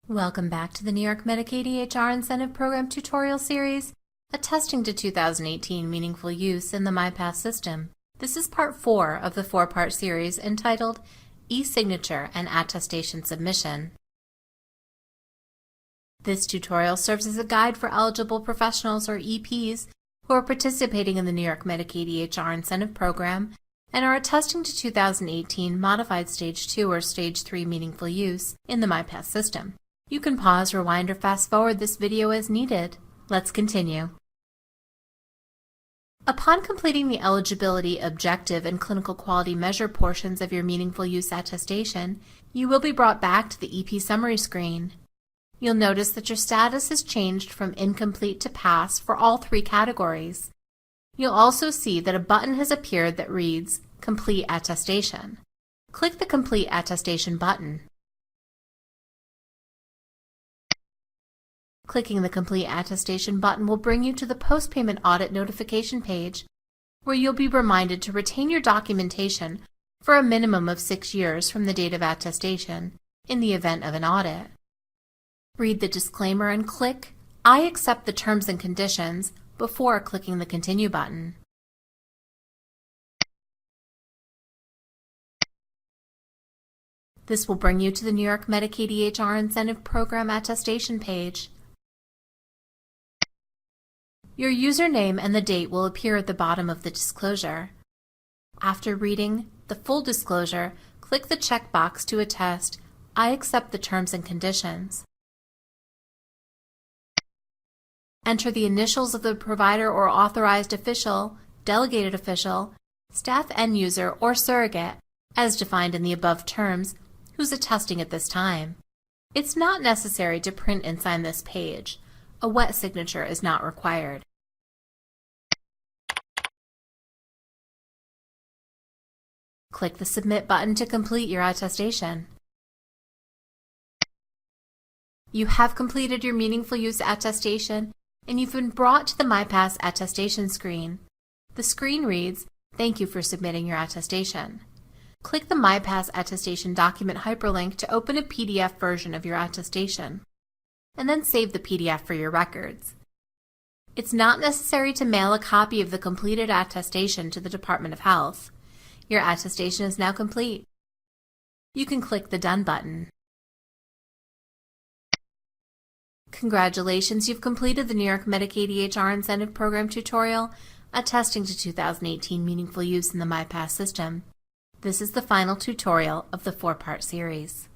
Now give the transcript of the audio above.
Welcome back to the New York Medicaid EHR Incentive Program tutorial series, Attesting to 2018 Meaningful Use in the MyPass System. This is part 4 of the 4-part series entitled eSignature and Attestation Submission. This tutorial serves as a guide for eligible professionals or EPs who are participating in the New York Medicaid EHR Incentive Program and are attesting to 2018 Modified Stage 2 or Stage 3 Meaningful Use in the MyPass System. You can pause, rewind, or fast forward this video as needed. Let's continue. Upon completing the eligibility, objective, and clinical quality measure portions of your meaningful use attestation, you will be brought back to the EP summary screen. You'll notice that your status has changed from incomplete to pass for all 3 categories. You'll also see that a button has appeared that reads Complete Attestation. Click the Complete Attestation button. Clicking the Complete Attestation button will bring you to the Post-Payment Audit Notification page, where you'll be reminded to retain your documentation for a minimum of 6 years from the date of attestation in the event of an audit. Read the disclaimer and click I accept the terms and conditions before clicking the Continue button. This will bring you to the New York Medicaid EHR Incentive Program attestation page. Your username and the date will appear at the bottom of the disclosure. After reading the full disclosure, click the checkbox to attest I accept the terms and conditions. Enter the initials of the provider or authorized official, delegated official, staff end user, or surrogate, as defined in the above terms, who's attesting at this time. It's not necessary to print and sign this page. A wet signature is not required. Click the Submit button to complete your attestation. You have completed your meaningful use attestation, and you've been brought to the MyPass attestation screen. The screen reads, Thank you for submitting your attestation. Click the MyPass attestation document hyperlink to open a PDF version of your attestation, and then save the PDF for your records. It's not necessary to mail a copy of the completed attestation to the Department of Health. Your attestation is now complete. You can click the Done button. Congratulations, you've completed the New York Medicaid EHR Incentive Program tutorial, Attesting to 2018 Meaningful Use in the MyPass System. This is the final tutorial of the 4-part series.